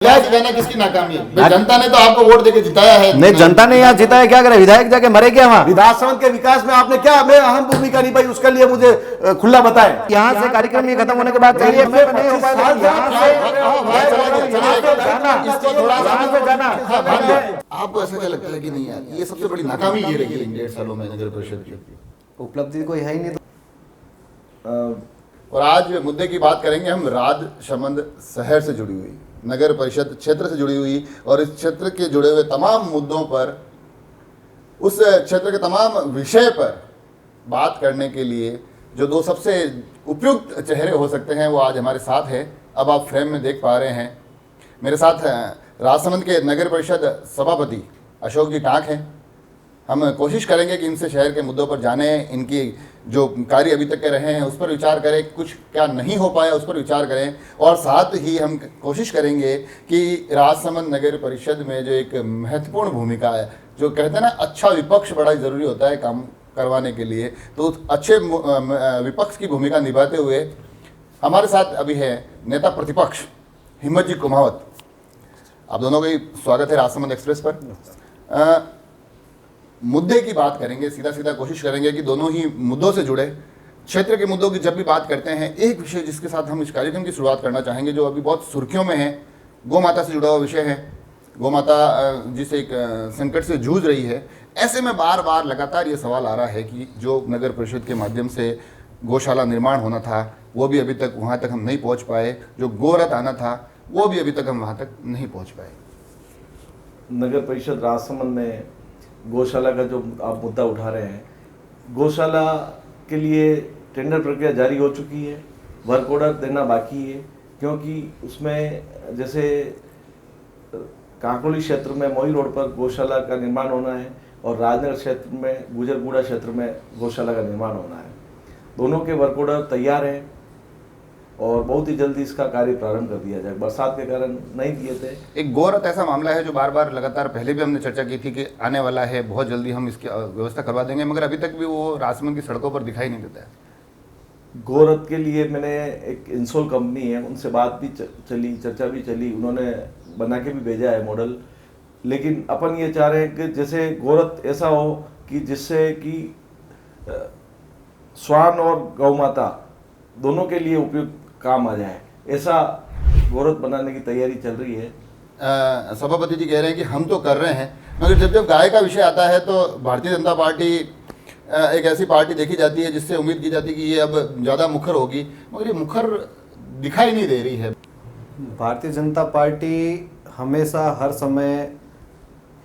विधायक जिताना किसकी नाकामी है? भाई जनता ने तो आपको वोट देके जिताया है। नहीं, जनता ने यहाँ जिताया, क्या करे? विधायक जाके मरे क्या वहाँ? विधानसभा के विकास में आपने क्या मैं अहम भूमिका निभाई, उसके लिए मुझे खुला बताएं। यहाँ से कार्यक्रम ये खत्म होने के बाद चाहिए, नहीं हो पाएगा। आपको ऐसा क्या लगता है कि नहीं यार ये सबसे बड़ी नाकामी ये रही है इन 1.5 सालों में नगर परिषद की? उपलब्धि कोई है ही नहीं। और आज मुद्दे की बात करेंगे हम राजसमंद शहर से जुड़ी हुई, नगर परिषद क्षेत्र से जुड़ी हुई और इस क्षेत्र के जुड़े हुए तमाम मुद्दों पर, उस क्षेत्र के तमाम विषय पर बात करने के लिए जो दो सबसे उपयुक्त चेहरे हो सकते हैं वो आज हमारे साथ हैं। अब आप फ्रेम में देख पा रहे हैं, मेरे साथ राजसमंद के नगर परिषद सभापति अशोक जी टाक हैं। हम कोशिश करेंगे कि इनसे शहर के मुद्दों पर जानें, इनकी जो कार्य अभी तक के रहे हैं उस पर विचार करें, कुछ क्या नहीं हो पाया उस पर विचार करें, और साथ ही हम कोशिश करेंगे कि राजसमंद नगर परिषद में जो एक महत्वपूर्ण भूमिका है, जो कहते हैं ना अच्छा विपक्ष बड़ा ज़रूरी होता है काम करवाने के लिए, तो उस अच्छे विपक्ष की भूमिका निभाते हुए हमारे साथ अभी है नेता प्रतिपक्ष हिम्मत जी कुमावत। आप दोनों का ही स्वागत है राजसमंद एक्सप्रेस पर। मुद्दे की बात करेंगे, सीधा सीधा कोशिश करेंगे कि दोनों ही मुद्दों से जुड़े, क्षेत्र के मुद्दों की जब भी बात करते हैं, एक विषय जिसके साथ हम इस कार्यक्रम की शुरुआत करना चाहेंगे जो अभी बहुत सुर्खियों में है, गौ माता से जुड़ा हुआ विषय है। गौ माता जिस एक संकट से जूझ रही है, ऐसे में बार बार लगातार ये सवाल आ रहा है कि जो नगर परिषद के माध्यम से गौशाला निर्माण होना था वो भी अभी तक वहाँ तक हम नहीं पहुँच पाए, जो गोरथ आना था वो भी अभी तक हम वहाँ तक नहीं पहुँच पाए। नगर परिषद राजसमंद में गौशाला का जो आप मुद्दा उठा रहे हैं, गौशाला के लिए टेंडर प्रक्रिया जारी हो चुकी है, वर्क ऑर्डर देना बाकी है, क्योंकि उसमें जैसे काकोली क्षेत्र में मोई रोड पर गौशाला का निर्माण होना है और राजनगर क्षेत्र में गुजरगुड़ा क्षेत्र में गौशाला का निर्माण होना है। दोनों के वर्क ऑर्डर तैयार हैं और बहुत ही जल्दी इसका कार्य प्रारंभ कर दिया जाए। बरसात के कारण नहीं किए थे। एक गोरथ ऐसा मामला है जो बार बार लगातार पहले भी हमने चर्चा की थी कि आने वाला है, बहुत जल्दी हम इसकी व्यवस्था करवा देंगे, मगर अभी तक भी वो राजसमंद की सड़कों पर दिखाई नहीं देता है। गोरथ के लिए मैंने एक इंसोल कंपनी है, उनसे बात भी चली, चर्चा भी चली, उन्होंने बना के भी भेजा है मॉडल। लेकिन अपन ये चाह रहे हैं कि जैसे गोरथ ऐसा हो कि जिससे कि स्वान और गौ माता दोनों के लिए उपयुक्त काम आ जाए, ऐसा गोरथ बनाने की तैयारी चल रही है। सभापति जी कह रहे हैं कि हम तो कर रहे हैं, मगर जब जब गाय का विषय आता है तो भारतीय जनता पार्टी एक ऐसी पार्टी देखी जाती है जिससे उम्मीद की जाती है कि ये अब ज़्यादा मुखर होगी, मगर ये मुखर दिखाई नहीं दे रही है। भारतीय जनता पार्टी हमेशा हर समय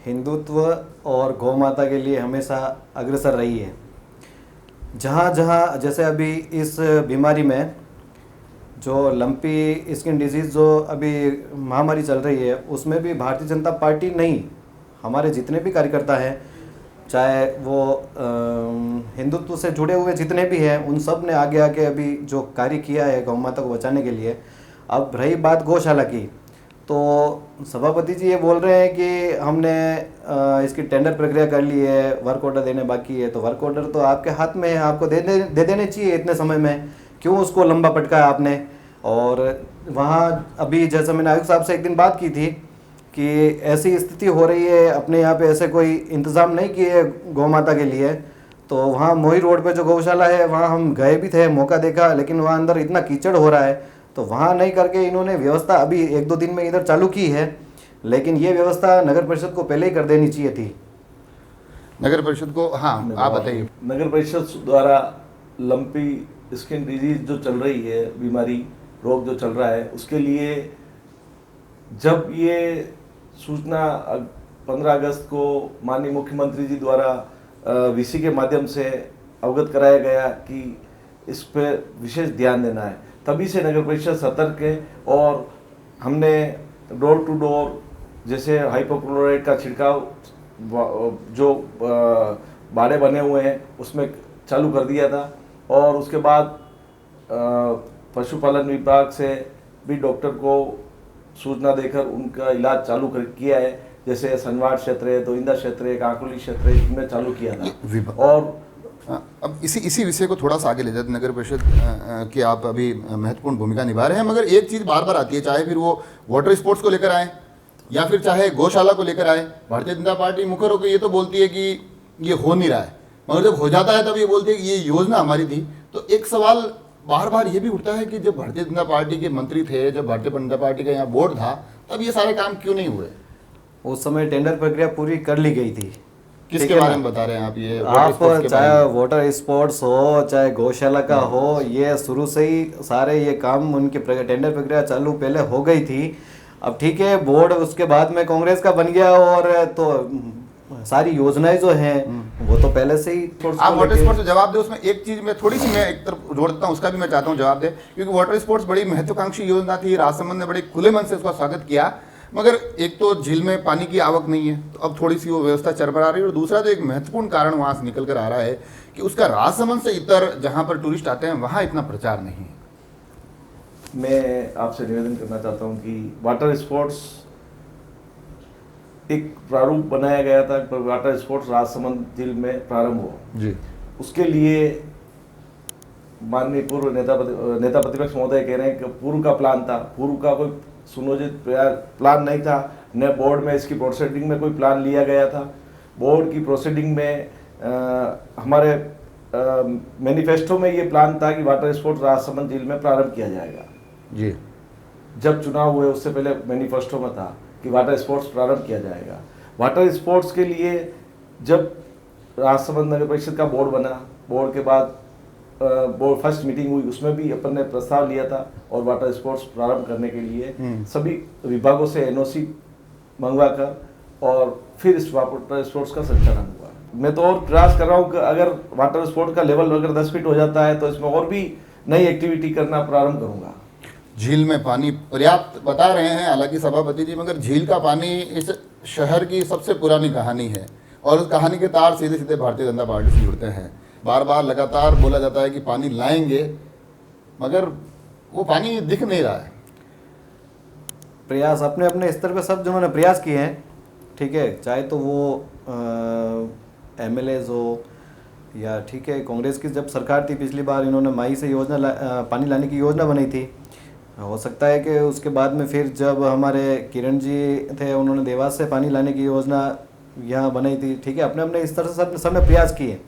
हिंदुत्व और गौ माता के लिए हमेशा अग्रसर रही है। जहाँ जहाँ जैसे अभी इस बीमारी में जो लंपी स्किन डिजीज़ जो अभी महामारी चल रही है, उसमें भी भारतीय जनता पार्टी नहीं, हमारे जितने भी कार्यकर्ता हैं, चाहे वो हिंदुत्व से जुड़े हुए जितने भी हैं, उन सब ने आगे आके अभी जो कार्य किया है गौ माता को बचाने के लिए। अब रही बात गौशाला की, तो सभापति जी ये बोल रहे हैं कि हमने इसकी टेंडर प्रक्रिया कर ली है, वर्क ऑर्डर देने बाकी है। तो वर्क ऑर्डर तो आपके हाथ में है, आपको दे देने चाहिए इतने समय में, क्यों उसको लंबा पटकाया आपने? और वहाँ अभी जैसा मैंने आयुक्त साहब से एक दिन बात की थी कि ऐसी स्थिति हो रही है, अपने यहाँ पे ऐसे कोई इंतज़ाम नहीं किए गौ माता के लिए। तो वहाँ मोही रोड पे जो गौशाला है वहाँ हम गए भी थे, मौका देखा, लेकिन वहाँ अंदर इतना कीचड़ हो रहा है, तो वहाँ नहीं करके इन्होंने व्यवस्था अभी 1-2 दिन में इधर चालू की है, लेकिन ये व्यवस्था नगर परिषद को पहले ही कर देनी चाहिए थी। नगर परिषद को, हाँ आप बताइए। नगर परिषद द्वारा लंपी स्किन डिजीज जो चल रही है, बीमारी रोग जो चल रहा है, उसके लिए जब ये सूचना 15 अगस्त को माननीय मुख्यमंत्री जी द्वारा वीसी के माध्यम से अवगत कराया गया कि इस पर विशेष ध्यान देना है, तभी से नगर परिषद सतर्क है और हमने डोर टू डोर जैसे हाइपोक्लोराइड का छिड़काव जो बाड़े बने हुए हैं उसमें चालू कर दिया था। और उसके बाद पशुपालन विभाग से भी डॉक्टर को सूचना देकर उनका इलाज चालू किया है। जैसे सनवाड़ क्षेत्र है, दोइंदा क्षेत्र है, काकोली क्षेत्र है, इनमें चालू किया था। और अब इसी विषय को थोड़ा सा आगे ले जाते, नगर परिषद के आप अभी महत्वपूर्ण भूमिका निभा रहे हैं, मगर एक चीज़ बार बार आती है, चाहे फिर वो वाटर स्पोर्ट्स को लेकर आए या फिर चाहे गौशाला को लेकर आए, भारतीय जनता पार्टी मुखर होकर ये तो बोलती है कि ये हो नहीं रहा है, मगर जब हो जाता है तब ये बोलती है कि ये योजना हमारी थी। तो एक सवाल बार बार ये भी उठता है कि जब भारतीय जनता पार्टी के मंत्री थे, जब भारतीय जनता पार्टी का यहाँ बोर्ड था, तब ये सारे काम क्यों नहीं हुए? उस समय टेंडर प्रक्रिया पूरी कर ली गई थी। किसके बारे में बता रहे हैं आप? ये आप चाहे वाटर स्पोर्ट्स हो, चाहे गौशाला का हो, ये शुरू से ही सारे ये काम उनकी टेंडर प्रक्रिया चालू पहले हो गई थी। अब ठीक है, बोर्ड उसके बाद में कांग्रेस का बन गया और तो सारी योजनाएं जो हैं वो तो पहले से ही। आप वाटर स्पोर्ट्स से जवाब दे, उसमें एक चीज में थोड़ी सी मैं एक तरफ जोड़ देता हूँ, उसका भी मैं चाहता हूँ जवाब दे, क्योंकि वाटर स्पोर्ट्स बड़ी महत्वाकांक्षी योजना थी, राजसमंद ने बड़े खुले मन से उसका स्वागत किया, मगर एक तो झील में पानी की आवक नहीं है, तो अब थोड़ी सी वो व्यवस्था चरमरा रही है, और दूसरा तो एक महत्वपूर्ण कारण वहाँ से निकल कर आ रहा है कि उसका राजसमंद से इतर जहाँ पर टूरिस्ट आते हैं वहाँ इतना प्रचार नहीं है। मैं आपसे निवेदन करना चाहता हूँ कि वाटर स्पोर्ट्स एक प्रारूप बनाया गया था, वाटर स्पोर्ट्स राजसमंद झील में प्रारंभ हो जी। उसके लिए माननीय पूर्व नेता प्रतिपक्ष महोदय कह रहे हैं कि पूर्व का प्लान था, पूर्व का कोई सुनियोजित प्लान नहीं था, न बोर्ड में इसकी प्रोसीडिंग में कोई प्लान लिया गया था। बोर्ड की प्रोसीडिंग में हमारे मैनिफेस्टो में ये प्लान था कि वाटर स्पोर्ट्स राजसमंद झील में प्रारंभ किया जाएगा जी। जब चुनाव हुए उससे पहले मैनिफेस्टो में था कि वाटर स्पोर्ट्स प्रारंभ किया जाएगा। वाटर स्पोर्ट्स के लिए जब राजसमंद नगर परिषद का बोर्ड बना, बोर्ड के बाद बोर्ड फर्स्ट मीटिंग हुई, उसमें भी अपन ने प्रस्ताव लिया था और वाटर स्पोर्ट्स प्रारंभ करने के लिए सभी विभागों से एनओसी मंगवाकर और फिर इस वाटर स्पोर्ट्स का संचालन हुआ। मैं तो और प्रयास कर रहा हूँ कि अगर वाटर स्पोर्ट्स का लेवल अगर 10 फीट हो जाता है तो इसमें और भी नई एक्टिविटी करना प्रारंभ करूँगा। झील में पानी पर्याप्त बता रहे हैं हालांकि सभापति जी, मगर झील का पानी इस शहर की सबसे पुरानी कहानी है और उस कहानी के तार सीधे सीधे भारतीय जनता पार्टी से जुड़ते हैं। बार बार लगातार बोला जाता है कि पानी लाएंगे, मगर वो पानी दिख नहीं रहा है। प्रयास अपने अपने स्तर पे सब जिन्होंने प्रयास किए हैं, ठीक है, चाहे तो वो एमएलएज हो या ठीक है कांग्रेस की जब सरकार थी पिछली बार, इन्होंने माई से पानी लाने की योजना बनाई थी। हो सकता है कि उसके बाद में फिर जब हमारे किरण जी थे उन्होंने देवास से पानी लाने की योजना यहाँ बनाई थी। ठीक है, अपने अपने स्तर से सबने प्रयास किए।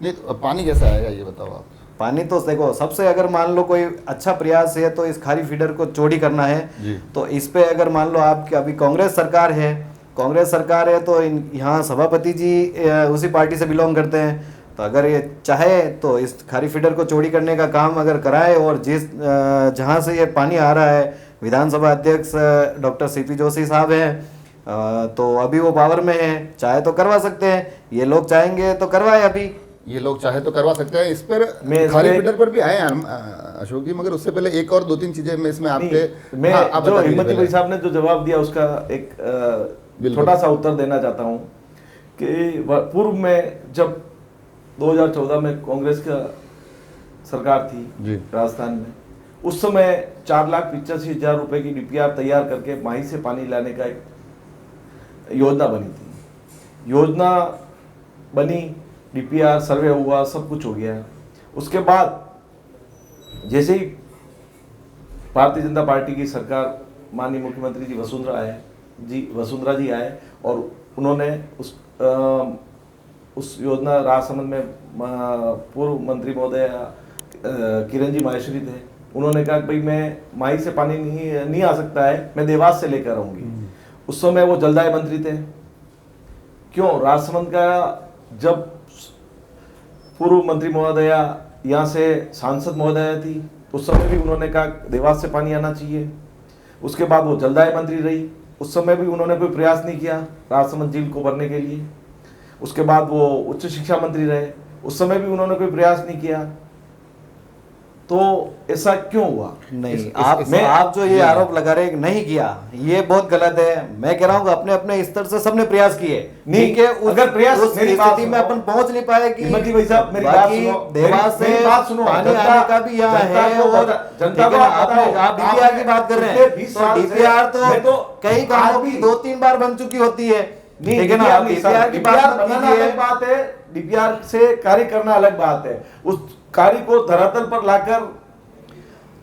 नहीं तो पानी कैसा आएगा ये बताओ आप? पानी तो देखो, सबसे अगर मान लो कोई अच्छा प्रयास है तो इस खारी फीडर को चौड़ी करना है जी। तो इस पे अगर मान लो आपकी अभी कांग्रेस सरकार है तो यहाँ सभापति जी उसी पार्टी से बिलोंग करते हैं, तो अगर ये चाहे तो इस खारी फीडर को चौड़ी करने का काम अगर कराए और जिस जहाँ से ये पानी आ रहा है, विधानसभा अध्यक्ष डॉक्टर सीपी जोशी साहब हैं तो अभी वो पावर में हैं, चाहे तो करवा सकते हैं। ये लोग चाहेंगे तो करवाए, अभी ये लोग चाहे तो करवा सकते हैं। इस पर खाली फीडर पर भी आए हैं अशोक जी, मगर उससे पहले एक और 2-3 चीजें मैं इसमें आपके मैं जो हिम्मती भाई साहब ने जो जवाब दिया उसका एक छोटा सा उत्तर देना चाहता हूँ कि पूर्व में जब 2014 में कांग्रेस का सरकार थी राजस्थान में, उस समय 4,85,000 रुपए की डीपीआर तैयार करके माही से पानी लाने का एक योजना बनी थी। योजना बनी, डीपीआर सर्वे हुआ, सब कुछ हो गया। उसके बाद जैसे ही भारतीय जनता पार्टी की सरकार, माननीय मुख्यमंत्री जी वसुंधरा जी आए और उन्होंने उस योजना राजसमंद में पूर्व मंत्री महोदय किरण जी माहेश्वरी थे, उन्होंने कहा भाई मैं माही से पानी नहीं आ सकता है, मैं देवास से लेकर आऊंगी। उस समय वो जलदाय मंत्री थे। क्यों? राजसमंद का जब पूर्व मंत्री महोदया यहाँ से सांसद महोदया थी, उस समय भी उन्होंने कहा देवास से पानी आना चाहिए। उसके बाद वो जलदाय मंत्री रही, उस समय भी उन्होंने कोई प्रयास नहीं किया राजसमंद झील को भरने के लिए। उसके बाद वो उच्च शिक्षा मंत्री रहे, उस समय भी उन्होंने कोई प्रयास नहीं किया। तो ऐसा क्यों हुआ? नहीं, आप जो ये आरोप लगा रहे नहीं किया, ये बहुत गलत है। मैं कह रहा हूँ अपने अपने स्तर से सबने प्रयास किए। ठीक है, अगर प्रयास उस स्थिति में अपन पहुंच नहीं पाए कि देवास से पानी आने का भी यहाँ है और जनता को आप डीपीआर की बात कर रहे हैं, तो डीपीआर तो कई कामों की 2-3 बार बन चुकी होती है। ठीक है ना, डीपीआर की बात है, डीपीआर से कार्य करना अलग बात है, उस कार्य को धरातल पर लाकर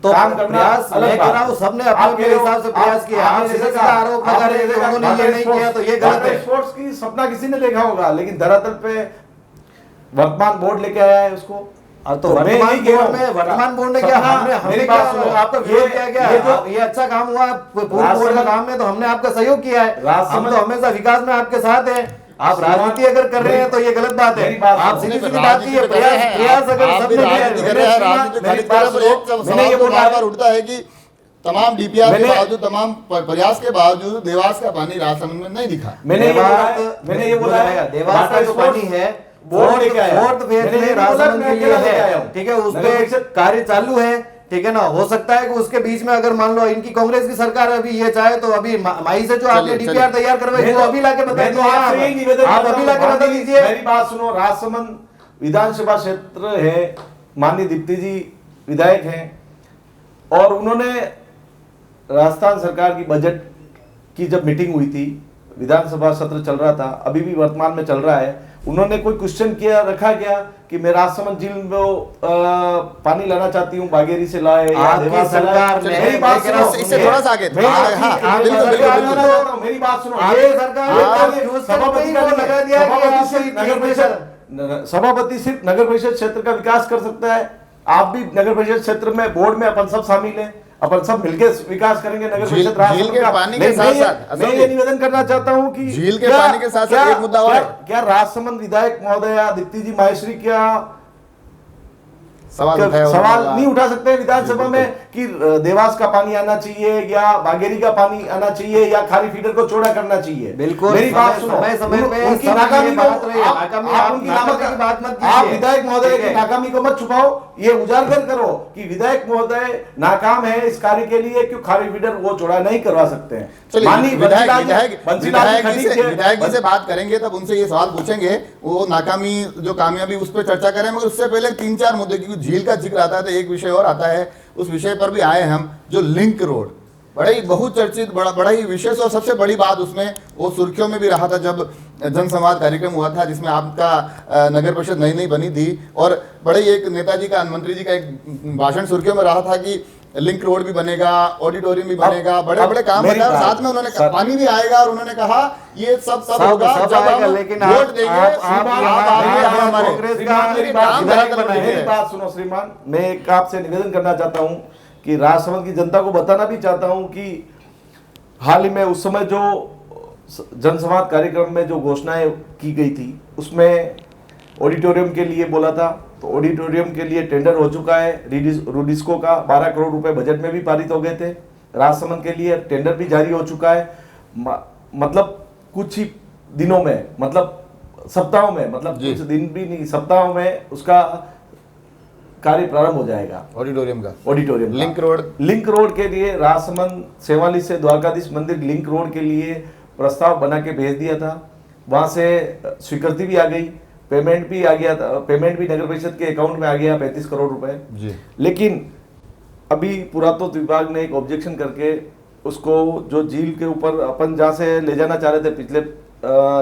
तो काम करना प्रयास अलग मैं बात कह रहा हूं, सबने अपने अपने हिसाब से प्रयास किया। आप सीधा सीधा आरोप लगा रहे हैं कि उन्होंने ये नहीं किया, तो ये गलत है। स्पोर्ट्स की सपना किसी ने देखा होगा, लेकिन धरातल पे वर्तमान बोर्ड लेके आया है उसको। तो वर्तमान बोर्ड ने क्या, हमने क्या आपका विरोध किया क्या? ये अच्छा काम हुआ पूर्व बोर्ड का काम में, तो हमने आपका सहयोग किया है। हम तो हमेशा विकास में आपके साथ हैं। आप राजनीति अगर कर रहे हैं तो ये गलत बात है। आप सीधी सीधी बात की है, प्रयास अगर सबने मैंने ये बार उठता है कि तमाम डीपीआर के बावजूद, तमाम प्रयास के बावजूद देवास का पानी राजसमंद में नहीं दिखा। मैंने ये बोला है देवास का जो पानी है फोर्थ फेज में राजसमंद के लिए है, ठीक है, उस पे कार्य चालू है, ठीक है ना। हो सकता है कि उसके बीच में अगर मान लो इनकी कांग्रेस की सरकार अभी ये चाहे तो अभी माई से जो आपने डीपीआर तैयार करवाई वो अभी लाके बता दीजिए, आप अभी लाके बता दीजिए। मेरी बात सुनो, राजसमंद विधानसभा क्षेत्र है, माननीय दीप्ति जी विधायक हैं, और उन्होंने राजस्थान सरकार की बजट की जब मीटिंग हुई थी, विधानसभा सत्र चल रहा था, अभी भी वर्तमान में चल रहा है, उन्होंने कोई क्वेश्चन किया, रखा गया कि मैं राजसमंद झील में पानी लाना चाहती हूँ, बागेरी से लाए या आपकी सरकार ने, मेरी बात सुनो, इससे थोड़ा सा आगे, मेरी बात सुनो, ये सरकार सभापति सिर्फ नगर परिषद क्षेत्र का विकास कर सकता है। आप भी नगर परिषद क्षेत्र में बोर्ड में अपन सब शामिल हैं, अपन सब मिलकर विकास करेंगे नगर परिषद झील के पानी के साथ मैं ये निवेदन करना चाहता हूं कि झील के पानी के साथ एक मुद्दा और है, क्या राजसमंद विधायक महोदया दीप्ति जी माहेश्वरी क्या सवाल नहीं उठा सकते विधानसभा में कि देवास का पानी आना चाहिए या बागेरी का पानी आना चाहिए या खारी फीडर को चौड़ा करना चाहिए? बिल्कुल, मेरी बात सुनो, समय पे उनकी नाकामी को आप विधायक महोदय की नाकामी को मत छुपाओ, ये उजागर करो कि विधायक महोदय नाकाम है इस कार्य के लिए, क्यों खारी फीडर वो चौड़ा नहीं करवा सकते हैं। विधायक जी से बात करेंगे तब उनसे ये सवाल पूछेंगे, वो नाकामी जो कामयाबी उस पर चर्चा करें, मगर उससे पहले 3-4 मुद्दे, क्योंकि झील का जिक्र आता है तो एक विषय और आता है, उस विषय पर भी आए हम, जो लिंक रोड, बड़ा ही बहुचर्चित, बड़ा ही विशेष और सबसे बड़ी बात उसमें वो सुर्खियों में भी रहा था जब जनसंवाद कार्यक्रम हुआ था, जिसमें आपका नगर परिषद नई नई बनी थी, और बड़े एक नेताजी का, मंत्री जी का एक भाषण सुर्खियों में रहा था कि लिंक रोड भी बनेगा, ऑडिटोरियम भी बनेगा, बड़े बड़े काम बने, और साथ में उन्होंने कहा पानी भी आएगा, और उन्होंने कहा ये सब होगा जब हम लेकिन वोट देंगे। मेरी बात सुनो श्रीमान, मैं एक आपसे निवेदन करना चाहता हूं कि राजसमंद की जनता को बताना भी चाहता हूं कि हाल ही में उस समय जो जनसंवाद कार्यक्रम में जो घोषणाएं की गई थी, उसमें ऑडिटोरियम के लिए बोला था, तो ऑडिटोरियम के लिए टेंडर हो चुका है। रूडिस्को का 12 करोड़ रुपए बजट में भी पारित हो गए थे। राजसमंद के लिए टेंडर भी जारी हो चुका है, मतलब कुछ ही दिनों में, मतलब सप्ताहों में, मतलब कुछ दिन भी नहीं, सप्ताहों में उसका कार्य प्रारंभ हो जाएगा। ऑडिटोरियम लिंक रोड के लिए राजसमंद सेवाली से द्वारकाधीश मंदिर लिंक रोड के लिए प्रस्ताव बना के भेज दिया था, वहां से स्वीकृति भी आ गई, पेमेंट भी आ गया था, पेमेंट भी नगर परिषद के अकाउंट में आ गया 35 करोड़ रुपए। लेकिन अभी पुरातत्व विभाग ने एक ऑब्जेक्शन करके उसको, जो झील के ऊपर अपन जहाँ से ले जाना चाह रहे थे पिछले,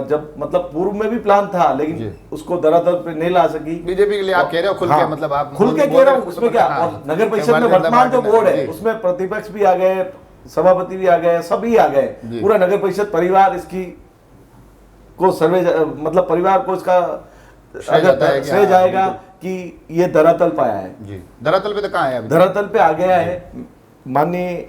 जब मतलब पूर्व में भी प्लान था, लेकिन उसको धरातल पे नहीं ला सकी बीजेपी के लिए। आप कह रहे हो खुल के, मतलब आप खुल के कह रहा हूँ, उसमें क्या, और नगर परिषद में वर्तमान जो बोर्ड है उसमें प्रतिपक्ष भी आ गए, सभापति भी आ गए, सभी आ गए, पूरा नगर परिषद परिवार इसकी को सर्वे, मतलब परिवार को इसका श्रेय जाएगा कि ये धरातल पे आया है। धरातल पे तो कहाँ है? धरातल पे आ गया है, माननीय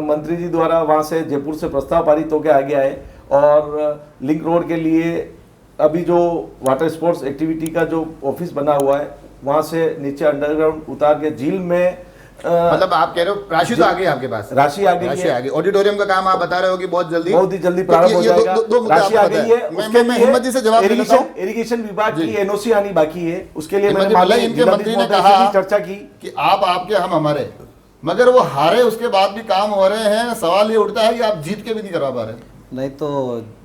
मंत्री जी द्वारा वहां से जयपुर से प्रस्ताव पारित होकर आ गया है, और लिंक रोड के लिए अभी जो वाटर स्पोर्ट्स एक्टिविटी का जो ऑफिस बना हुआ है, वहां से नीचे अंडरग्राउंड उतार के झील में, मतलब आप कह रहे हो राशि तो आ गई आपके पास? राशि आ गई है। ऑडिटोरियम का काम आप बता रहे हो कि बहुत जल्दी प्रारंभ हो जाएगा। राशि आ गई है, उसके लिए हिम्मत जी से जवाब देना चाहूं। इरिगेशन विभाग की एनओसी आनी बाकी है, उसके लिए मैंने इनके मंत्री ने कहा चर्चा की कि आप आपके हम हमारे, मगर वो हारे उसके बाद भी काम हो रहे हैं। सवाल ये उठता है कि आप जीत के भी नहीं करवा पा रहे। नहीं तो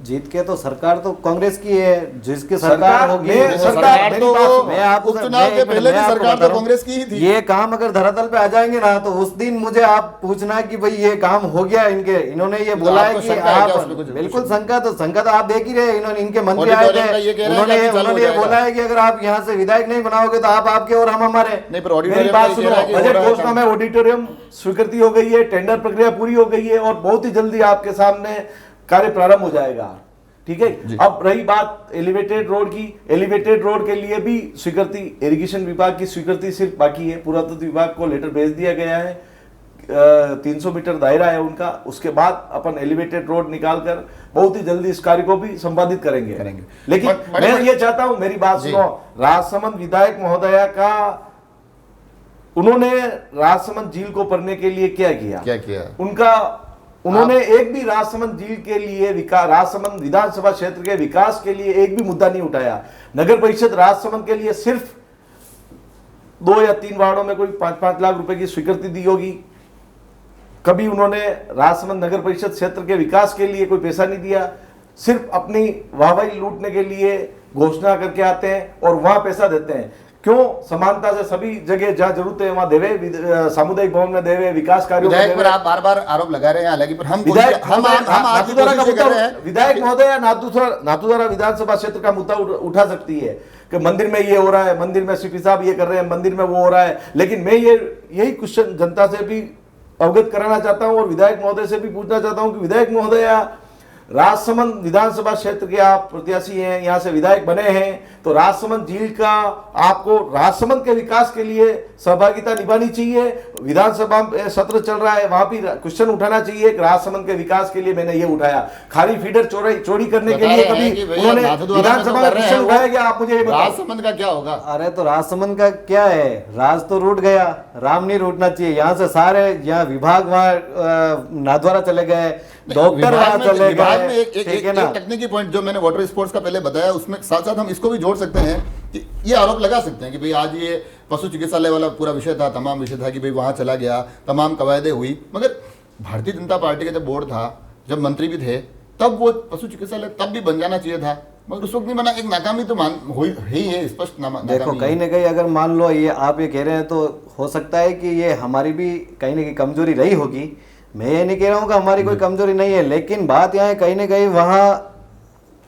जीत के तो सरकार तो कांग्रेस की है, जिसकी सरकार सरकार होगी में- सरकार मेरी तो बात सुनो। मैं आपको उपचुनाव के पहले भी सरकार तो कांग्रेस की ही थी। ये काम अगर धरातल पे आ जाएंगे ना तो उस दिन मुझे आप पूछना कि भाई ये काम हो गया इनके, इन्होंने ये बोला है आपको कि शंका है क्या आप उसमें कुछ? बिल्कुल शंका तो आप देख ही रहे, इन्होंने इनके मंत्री आए ऑडिटोरियम का ये थे, कह रहे हैं कि अभी चालू उन्होंने हो ये जाएगा। बोला है कि अगर आप यहाँ से विधायक नहीं बनाओगे तो आप आपके और हम हमारे। नहीं पर मेरी ऑडिटोरियम बात का ये सुनो, कह रहा है कि हो बजट रहा है घोषणा काम। में ऑडिटोरियम स्वीकृति हो गई है, टेंडर प्रक्रिया पूरी हो गई है और बहुत ही जल्दी आपके सामने कार्य प्रारंभ हो जाएगा। ठीक है, अब रही बात एलिवेटेड रोड की, एलिवेटेड रोड के लिए भी स्वीकृति, इरिगेशन विभाग की स्वीकृति सिर्फ बाकी है, पुरातत्व विभाग को लेटर भेज दिया गया है, 300 मीटर दायरा है उनका, उसके बाद अपन एलिवेटेड रोड निकालकर बहुत ही जल्दी इस कार्य को भी संपादित करेंगे। लेकिन मैं ये चाहता हूं, मेरी बात सुनो, राजसमंद विधायक महोदया का, उन्होंने राजसमंद झील को भरने के लिए क्या किया उन्होंने एक भी राजसमंद झील के लिए विकास, राजसमंद विधानसभा क्षेत्र के विकास के लिए एक भी मुद्दा नहीं उठाया। नगर परिषद राजसमंद के लिए सिर्फ 2 या 3 वार्डों में कोई 5-5 लाख रुपए की स्वीकृति दी होगी। कभी उन्होंने राजसमंद नगर परिषद क्षेत्र के विकास के लिए कोई पैसा नहीं दिया, सिर्फ अपनी वाहवाही लूटने के लिए घोषणा करके आते हैं और वहां पैसा देते हैं। क्यों समानता से सभी जगह जहां जरूरत है वहां देवे, सामुदायिक भवन में देवे, विकास कार्यों में विधायक देवे। पर आप बार-बार आरोप लगा रहे हैं, हालांकि पर हम विधायक हम आज की कोशिश कर रहे हैं। विधायक महोदय नाथुद्वारा विधानसभा क्षेत्र का मुद्दा उठा सकती है कि मंदिर में ये हो रहा है, मंदिर में सीपी साहब ये कर रहे हैं, मंदिर में वो हो रहा है। लेकिन मैं यही क्वेश्चन जनता से भी अवगत कराना चाहता हूं और विधायक महोदय से भी पूछना चाहता हूं कि विधायक महोदय, राजसमंद विधानसभा क्षेत्र के आप प्रत्याशी हैं, यहां से विधायक बने हैं, तो राजसमंद झील का आपको राजसमंद के विकास के लिए सहभागिता निभानी चाहिए। विधानसभा में सत्र चल रहा है, वहां भी क्वेश्चन उठाना चाहिए कि राजसमंद के विकास के लिए मैंने ये उठाया। खाली फीडर चोरी करने के लिए कभी उन्होंने विधानसभा में क्वेश्चन उठाया गया? आप मुझे ये बताओ, राजसमंद का क्या होगा? अरे तो राजसमंद का क्या है, राज तो रूट गया, राम नहीं रूटना चाहिए। यहाँ से सारे यहाँ विभाग वहाँ नाथद्वारा चले गए, डॉक्टर वहाँ चले विभाग में गए, एक ठीक है ना। टेक्निकल पॉइंट जो मैंने वाटर स्पोर्ट्स का पहले बताया, उसमें साथ साथ हम इसको भी जोड़ सकते हैं कि ये आरोप लगा सकते हैं कि भाई आज ये पशु चिकित्सालय वाला पूरा विषय था, तमाम विषय था कि भाई वहाँ चला गया, तमाम कवायदे हुई, मगर भारतीय जनता पार्टी का जब बोर्ड था, जब मंत्री भी थे, तब वो पशु चिकित्सालय तब भी बन जाना चाहिए था, मगर उस वक्त नहीं बना। एक नाकामी तो ही है, स्पष्ट देखो कहीं ना कहीं अगर मान लो ये आप ये कह रहे हैं तो हो सकता है कि ये हमारी भी कहीं ना कहीं कमजोरी रही होगी। मैं ये नहीं कह रहा हूँ कि हमारी कोई कमजोरी नहीं है, लेकिन बात यहाँ है कहीं ना कहीं वहाँ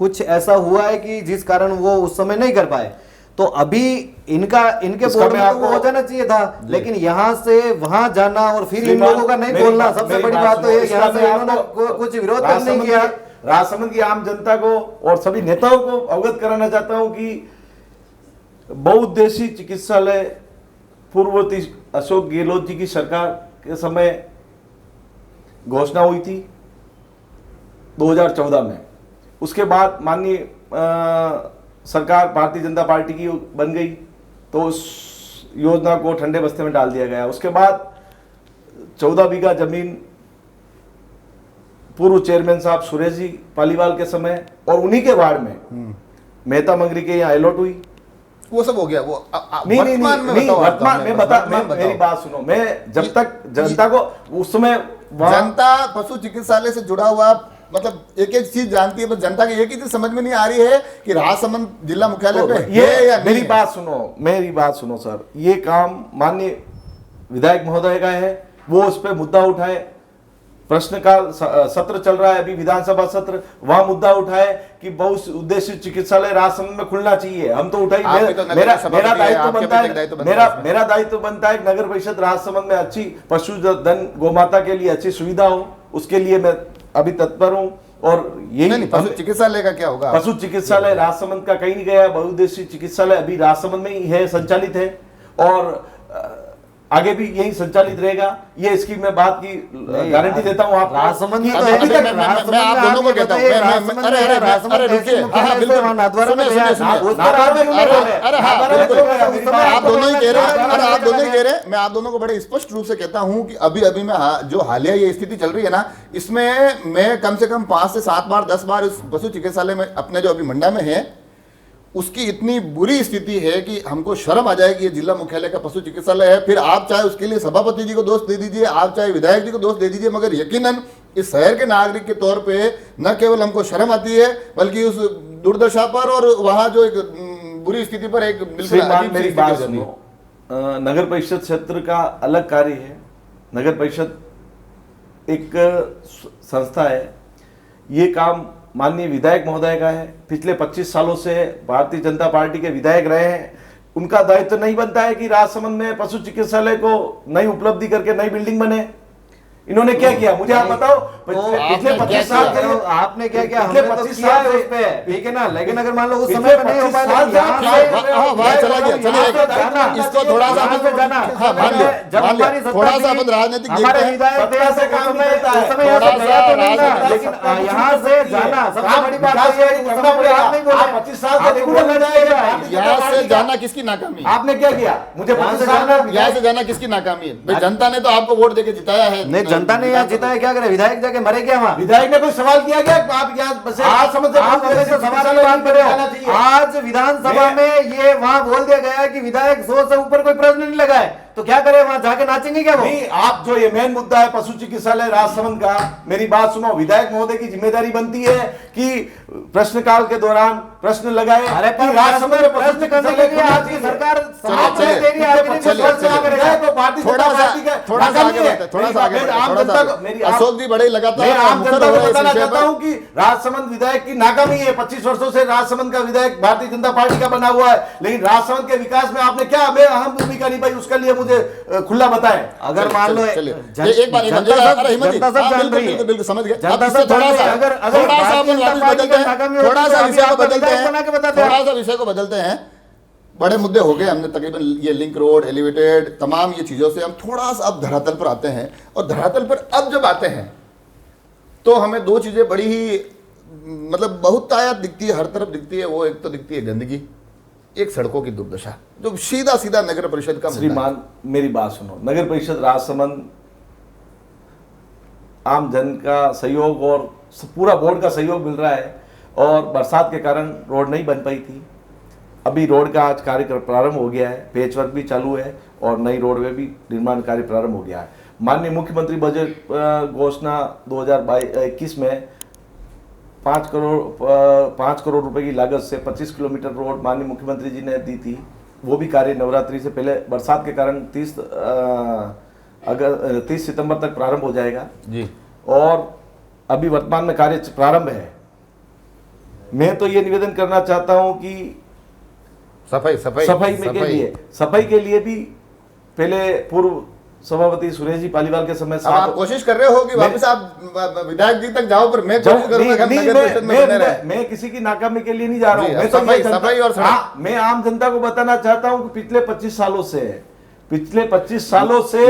कुछ ऐसा हुआ है कि जिस कारण वो उस समय नहीं कर पाए। तो अभी इनके बोर्ड में तो वो हो जाना चाहिए था, लेकिन यहाँ से वहां जाना और फिर इन लोगों का नहीं बोलना, सबसे बड़ी बात तो ये यहाँ से इन्होंने कुछ विरोध नहीं किया। राजसमंद की आम जनता को और सभी नेताओं को अवगत कराना चाहता हूं कि बहुउद्देशीय चिकित्सालय पूर्ववर्ती अशोक गहलोत जी की सरकार के समय घोषणा हुई थी 2014 में। उसके बाद माननीय सरकार भारतीय जनता पार्टी की बन गई तो उस योजना को ठंडे बस्ते में डाल दिया गया। उसके बाद 14 बीघा जमीन पूर्व चेयरमैन साहब सुरेश जी पालीवाल के समय और उन्हीं के वार्ड में मेहता मंगरी के यहाँ अलॉट हुई। वो सब हो गया। वो नहीं, वर्तमान में मेरी बात सुनो, मैं जब तक जनता को उस समय जनता पशु चिकित्सालय से जुड़ा हुआ मतलब एक एक चीज जानती है, बस जनता की एक ही चीज समझ में नहीं आ रही है कि राजसमंद जिला मुख्यालय पे ये या मेरी बात सुनो सर, ये काम माननीय विधायक महोदय का है, वो उस पर मुद्दा उठाए। प्रश्नकाल सत्र चल रहा है अभी, विधानसभा सत्र, वहां मुद्दा उठाए कि बहुउद्देशीय चिकित्सालय राजसमंद में खुलना चाहिए। हम तो उठाई, मेरा दायित्व बनता है नगर परिषद राजसमंद में अच्छी पशुधन गोमाता के लिए अच्छी सुविधा हो, उसके लिए मैं अभी तत्पर हूं। और यही पशु चिकित्सालय का क्या होगा? पशु चिकित्सालय राजसमंद का कहीं नहीं गया, बहुउद्देशीय चिकित्सालय अभी राजसमंद में ही है, संचालित है और आगे भी यही संचालित रहेगा। ये इसकी मैं बात की गारंटी देता हूं आपको। राजसमंद में तो मैं आप दोनों को कहता हूं, अरे रुकिए, हाँ बिल्कुल, आप दोनों ही कह रहे हैं। मैं आप दोनों को बड़े स्पष्ट रूप से कहता हूं कि अभी अभी में जो हालिया ये स्थिति चल रही है ना, इसमें मैं कम से कम 5 से 7 बार 10 बार उस पशु चिकित्सालय में अपने जो अभी मंडा में है उसकी इतनी बुरी स्थिति है कि हमको शर्म आ जाए कि ये जिला मुख्यालय का पशु चिकित्सालय है। फिर आप चाहे उसके लिए सभापति जी को दोष दे दीजिए, आप चाहे विधायक जी को दोष दे दीजिए, मगर यकीनन इस शहर के नागरिक के तौर पे न केवल हमको शर्म आती है, बल्कि उस दुर्दशा पर और वहाँ जो एक बुरी स्थिति पर एक बिल्कुल श्रीमान अजीब सी मेरी स्थिति बात हो जाती है। सुनो, नगर परिषद क्षेत्र का अलग कार्य है। नगर परिषद एक संस्था है, ये काम माननीय विधायक महोदय का है। पिछले 25 सालों से भारतीय जनता पार्टी के विधायक रहे हैं। उनका दायित्व नहीं बनता है कि राजसमंद में पशु चिकित्सालय को नई उपलब्धि करके नई बिल्डिंग बने। इन्होंने क्या किया मुझे आप बताओ। पिछले 25 साल से आपने क्या किया? पिछले हमने तो 25 किया साल है से उस पे, ठीक है ना, लेकिन अगर मान लो उस पिछले समय पे नहीं हो 25 पाया साल तो से यहाँ आप से हाँ, वहाँ चला गया, चलिए इसको थोड़ा सा यहाँ से जाना। हाँ, मान लिया, जब मान लिया। हमारी सत्ता थोड़ा सा थी, अपन राजनीतिक हमारे देखते हैं। विधायक थे, सत्ता से उस काम समय- नहीं होता है। उस समय यहाँ से थोड़ा गया सा तो नहीं था, राजनीतिक- लेकिन यहाँ से जाना सबसे बड़ी बात तो ये है कि उस समय पे आप नहीं बोले। 25 साल से आपको रेगुलर बोलना लड़ाई है। चाहिए। यहाँ से जाना किसकी नाकामी है? आपने क्या किया मुझे यहाँ 25 से साल जाना- में यहाँ से जाना किसकी नाकामी है? भाई जनता ने तो आपको वोट देके जिताया है। नहीं, जनता ने यहाँ जिताया, क्या करे? विधायक जाके मरे क्या वहाँ? विधायक ने कोई सवाल किया क्या आप यहाँ बसे आप समझ से आप मेरे से सवाल की बात कर रहे हो। आज विधानसभा में ये वहां बोल दिया गया है कि विधायक 100 से ऊपर कोई प्रश्न नहीं लगा है, तो क्या करे? वहां जाके नाचेंगे क्या वो? नहीं, आप जो ये मेन मुद्दा है पशु चिकित्सालय राजसमंद का, मेरी बात सुनो। विधायक महोदय की जिम्मेदारी बनती है कि प्रश्नकाल के दौरान प्रश्न लगाए। अरे पर राजसमंद में प्रश्न करने के लिए आपकी सरकार समाप्त चलिए, दे रही है, आपके लिए चलिए, प्रश्न चलिए। क्या करेगा? तो भारतीय थोड़ा जनता सा पार्टी का थोड़ा सा नाकामी आगे है। बढ़ते, थोड़ा सा आगे मेरी बढ़ते, आम थोड़ा जनता को- सा मेरी आगे। आम- अशोक जी बड़े लगातार मैं आम मुखर जनता हो को रहे हैं इस बताना विषय चाहता पर। हूं कि राजसमंद विधायक की नाकामी है। 25 वर्षों से राजसमंद का विधायक भारतीय जनता पार्टी का बना हुआ है, लेकिन राजसमंद के विकास में आपने क्या अहम भूमिका निभाई, उसके लिए मुझे खुला बताएं। अगर मान लो चलिए, जन- एक बार जनता सब- अरे हिम्मत जी, जनता सब हाँ, जान बिल्कुल, रही है। बिल्कुल, बिल्कुल, समझ गए। जनता अब इससे सब जान थोड़ा रही सा है। अगर थोड़ा सा भारतीय अपन जनता वापस पार्टी बदलते का हैं, नाकामी होती थोड़ा तो सा अभी विषय को आपको बदलते विधायक बना के बताते हैं। थोड़ा सा विषय को बदलते हैं। बड़े मुद्दे हो गए, हमने तकरीबन ये लिंक रोड, एलिवेटेड, तमाम ये चीज़ों से हम थोड़ा सा अब धरातल पर आते हैं। और धरातल पर अब जब आते हैं तो हमें दो चीज़ें बड़ी ही मतलब बहुत तायत दिखती है, हर तरफ दिखती है। वो एक तो दिखती है गंदगी, एक सड़कों की दुर्दशा, जो सीधा सीधा नगर परिषद का मुद्दा है। श्रीमान मेरी बात सुनो। नगर परिषद राजसमंद आम जन का सहयोग और पूरा बोर्ड का सहयोग मिल रहा है, और बरसात के कारण रोड नहीं बन पाई थी। अभी रोड का आज कार्य प्रारंभ हो गया है, पेच वर्क भी चालू है और नई रोडवे भी निर्माण कार्य प्रारंभ हो गया है। माननीय मुख्यमंत्री बजट घोषणा 2021 में 5 करोड़ रुपए की लागत से 25 किलोमीटर रोड माननीय मुख्यमंत्री जी ने दी थी। वो भी कार्य नवरात्रि से पहले, बरसात के कारण 30 सितंबर तक प्रारंभ हो जाएगा जी। और अभी वर्तमान में कार्य प्रारंभ है। मैं तो ये निवेदन करना चाहता हूं कि सफाई सफाई के लिए भी पहले पूर्व सभापति सुरेश जी पालीवाल के समय अब आप कोशिश कर रहे हो कि वापस आप विधायक जी तक जाओ, पर मैं जाऊं- कोशिश करूंगा कि हम नहीं, नगर परिषद में बने रहें। मैं किसी की नाकामी के लिए नहीं जा रहा जी, हूं। मैं तो सफाई- ये जनता- सफाई और सड़क। हाँ, मैं आम जनता को बताना चाहता हूं कि पिछले 25 सालों से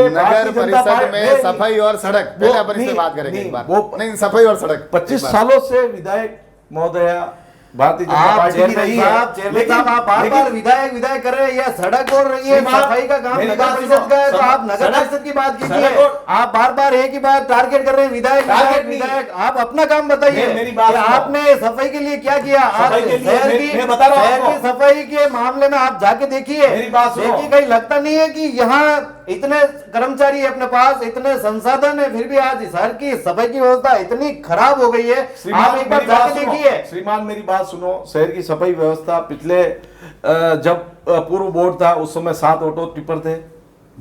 नगर भारतीय जनता परिषद पार्टी- में नहीं, सफाई और सड़क, पहले अपन इस पे नहीं, बात करेंगे नहीं, एक बार। वो- नहीं, सफाई और सड़क 25 एक बार। सालों से विधायक महोदया भारतीय जनता आप पार्टी की चेयरमैन रही साहब, है। चेयरमैन साहब, आप बार-बार विधायक कर रहे हैं, या सड़क और रही है, श्रीमान, सफाई का काम मेरी नगर बात परिषद सुनो, का है, तो आप नगर सड़क- परिषद की बात कीजिए। सड़क और- आप बार-बार एक ही बात टारगेट कर रहे हैं, विधायक टारगेट नहीं। विधायक। आप अपना काम बताइए, मेरी बात कि सुनो। आपने सफाई के लिए क्या किया? आप सफाई के लिए शहर की मैं बता रहा हूं शहर की आपको। सफाई के मामले में आप जाके देखिए। मेरी बात सुनो। देखिए, कहीं लगता नहीं है कि यहाँ इतने कर्मचारी है अपने पास, इतने संसाधन है, फिर भी आज शहर की सफाई की व्यवस्था इतनी खराब हो गई है। आप एक बार मेरी बात जाके सुनो। देखिए। श्रीमान मेरी बात सुनो। शहर की सफाई व्यवस्था पिछले जब पूर्व बोर्ड था उस समय 7 ऑटो टिपर थे,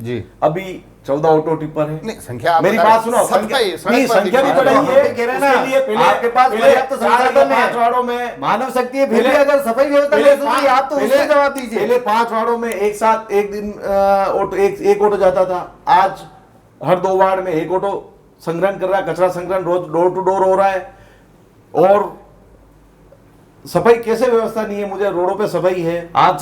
जी। अभी 14 ऑटो टिपर है। नहीं, संख्या आप मेरी बता बात सुनो। सफाई, संख्या सड़क नहीं, पर संख्या भी दिखा बढ़ाई रहे है। हैं। कह रहे हैं ना, उसके लिए पहले आपके पास पहले पर्याप्त 4 या संसाधन है। 5 वार्डों में मानव शक्ति है, फिर भी पहले- अगर सफाई व्यवस्था पहले नहीं सुधरी, आप तो उससे जवाब दीजिए। पहले 5 वार्डों में एक साथ एक दिन एक ऑटो जाता था। आज हर 2 वार्ड में एक ऑटो संग्रहण कर रहा है, कचरा संग्रहण रोज डोर टू डोर हो रहा है। और सफाई कैसे व्यवस्था नहीं है? मुझे रोडों पे सफाई है। आप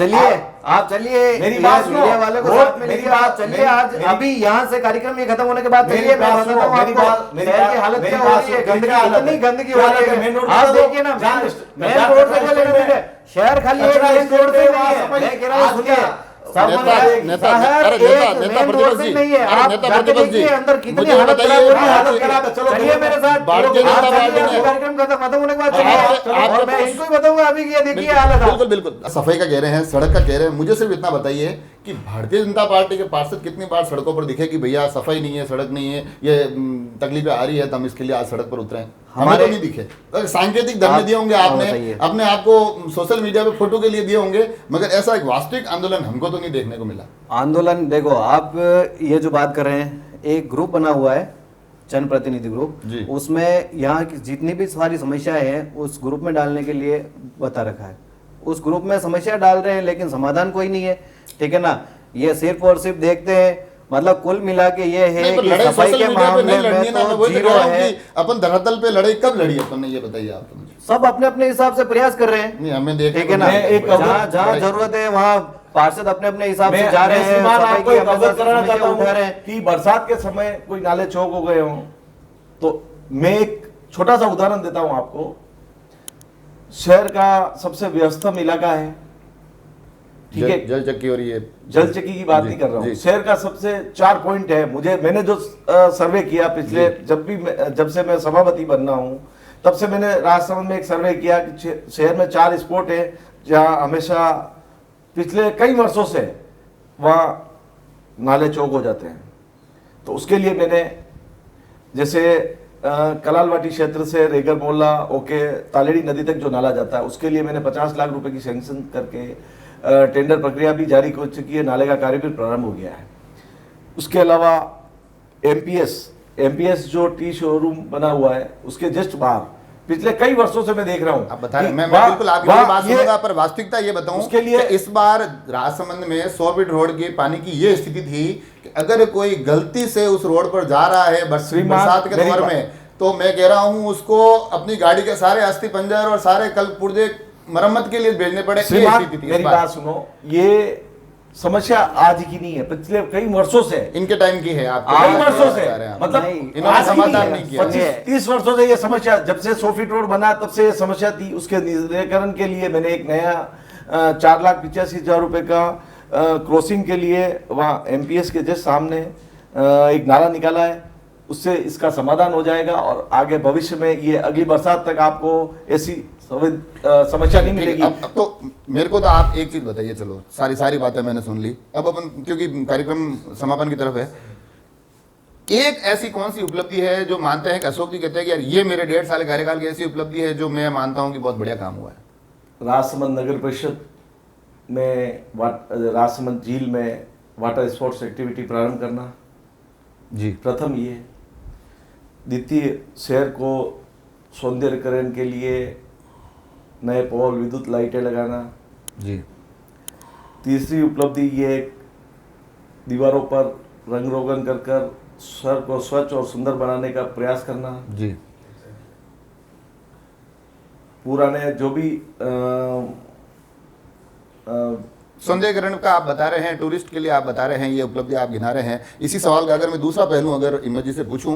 चलिए मेरी बात सुनो। मीडिया वाले को वो- साथ में मेरी लीजिए, बात- आप चलिए। मेरी- आज मेरी- अभी यहाँ से कार्यक्रम ये खत्म होने के बाद मेरी चलिए, मैं बात बताता हूँ सुनो, मेरी आपको बात- मेरी शहर की बात- हालत मेरी क्या हो बात रही है। सुनो, गंदगी, क्या हालत इतनी है? गंदगी हो क्या रही हालत है? है। मेन रोड आप बता दो। देखिए ना, जहाँ- मेन जहाँ रोड कचरा से क्या लेना है? शहर खाली एक कचरा मेन रोड से स्टैंड नहीं है, है। मैं कह रहा आज हूँ, सुनिए, क्या? सब नेता- मतलब नेता- शहर अरे एक नेता मेन प्रतिपक्ष रोड से जी, नहीं है। अरे आप नेता जाके प्रतिपक्ष जी, देखिए अंदर कितनी मुझे हालत बताइए, खराब हो रही है। हालत खराब है। चलो, चलिए मेरे साथ, भारतीय आप जनता चलिए, पार्टी ने- कार्यक्रम खत्म होने के बाद आप- चलिए, आप- और मैं इनको ही बताऊंगा अभी, ये देखिए हालत। बिल्कुल बिल्कुल, सफाई का कह रहे हैं, सड़क का कह रहे हैं। मुझे सिर्फ इतना बताइए कि भारतीय जनता पार्टी के पार्षद कितनी बार सड़कों पर दिखे कि भैया सफाई नहीं है, सड़क नहीं है, ये तकलीफें आ रही है तो हम इसके लिए आज सड़क पर उतरे हैं? हमें तो नहीं दिखे। तो सांकेतिक धरने दिए होंगे आपने, अपने आप को सोशल मीडिया पे फोटो के लिए दिए होंगे, मगर ऐसा एक वास्तविक आंदोलन हमको तो नहीं देखने को मिला। आंदोलन देखो, आप ये जो बात कर रहे हैं, एक ग्रुप बना हुआ है जनप्रतिनिधि ग्रुप, उसमें यहाँ की जितनी भी सारी समस्याएं हैं उस ग्रुप में डालने के लिए बता रखा है। उस ग्रुप में समस्या डाल रहे हैं लेकिन समाधान कोई नहीं है, ठीक है ना। ये सिर्फ और सिर्फ देखते हैं, मतलब कुल मिला के ये है कि सफाई के मामले में तो जीरो है। अपन धरातल पे लड़ाई कब लड़ी अपन, ये बताइए आप तो मुझे। सब अपने अपने हिसाब से प्रयास कर रहे हैं, नहीं हमें देख, ठीक है ना। जहाँ जरूरत है वहाँ पार्षद अपने अपने हिसाब से जा रहे हैं, आपको अवगत कराना चाहता हूं कि बरसात के समय कोई नाले चौक हो गए हों, तो मैं एक छोटा सा उदाहरण देता हूं आपको। शहर का सबसे व्यस्तम इलाका है, ठीक है, जल चक्की, और ये जल चक्की की बात नहीं कर रहा हूँ, शहर का सबसे 4 पॉइंट है। मैंने जो सर्वे किया पिछले, जब से मैं सभापति बनना हूँ तब से मैंने राजसमंद में एक सर्वे किया कि शहर में 4 स्पॉट है जहाँ हमेशा पिछले कई वर्षों से वहाँ नाले चौक हो जाते हैं। तो उसके लिए मैंने, जैसे कलालवाटी क्षेत्र से रेगर मोहल्ला ओके तालेड़ी नदी तक जो नाला जाता है, उसके लिए मैंने 50 लाख रुपए की सैंक्शन करके टेंडर प्रक्रिया भी जारी हो चुकी है, नाले का कार्य भी प्रारंभ हो गया है। उसके अलावा एमपीएस जो टी शोरूम बना हुआ है उसके जस्ट बाहर पिछले कई वर्षों से मैं देख रहा हूं। आप बता रहे, मैं बिल्कुल आपकी बात सुनूंगा, पर वास्तविकता ये बताऊं उसके लिए इस बार राजसमंद में 100 फीट रोड के पानी की ये स्थिति थी कि अगर कोई गलती से उस रोड पर जा रहा है बरसात के दौर में, तो मैं कह रहा हूं उसको अपनी गाड़ी के सारे अस्थि पंजर और सारे कल पुर्जे मरम्मत के लिए भेजने पड़े। मेरी बात सुनो, ये समस्या आज की नहीं है, पिछले कई वर्षों से इनके टाइम की है, आप कई वर्षों से, मतलब इन्होंने समाधान नहीं किया। 25-30 वर्षों से ये समस्या, जब से 100 फीट रोड बना तब से ये समस्या थी। उसके निराकरण के लिए मैंने एक नया 4,85,000 रुपए का क्रॉसिंग के लिए वहाँ एमपीएस के जस्ट सामने एक नाला निकाला है, उससे इसका समाधान हो जाएगा और आगे भविष्य में ये अगली बरसात तक आपको ऐसी समस्या नहीं मिलेगी। अब तो मेरे को तो आप एक चीज बताइए, चलो सारी बातें मैंने सुन ली, अब अपन क्योंकि कार्यक्रम समापन की तरफ है, एक ऐसी कौन सी उपलब्धि है जो मानते हैं कि अशोक जी कहते हैं कि यार ये मेरे 1.5 साल कार्यकाल की ऐसी उपलब्धि है जो मैं मानता हूं कि बहुत बढ़िया काम हुआ है? राजसमंद नगर परिषद में राजसमंद झील में वाटर स्पोर्ट्स एक्टिविटी प्रारंभ करना जी, प्रथम ये। द्वितीय, शहर को सौंदर्यकरण के लिए नए पोल विद्युत लाइटें लगाना जी। तीसरी उपलब्धि ये दीवारों पर रंग रोगन कर शहर को स्वच्छ और सुंदर बनाने का प्रयास करना जी। पुराने जो भी सौंदर्यकरण का आप बता रहे हैं, टूरिस्ट के लिए आप बता रहे हैं, ये उपलब्धि आप गिना रहे हैं। इसी सवाल का अगर मैं दूसरा पहलू अगर इमर जी से पूछूं,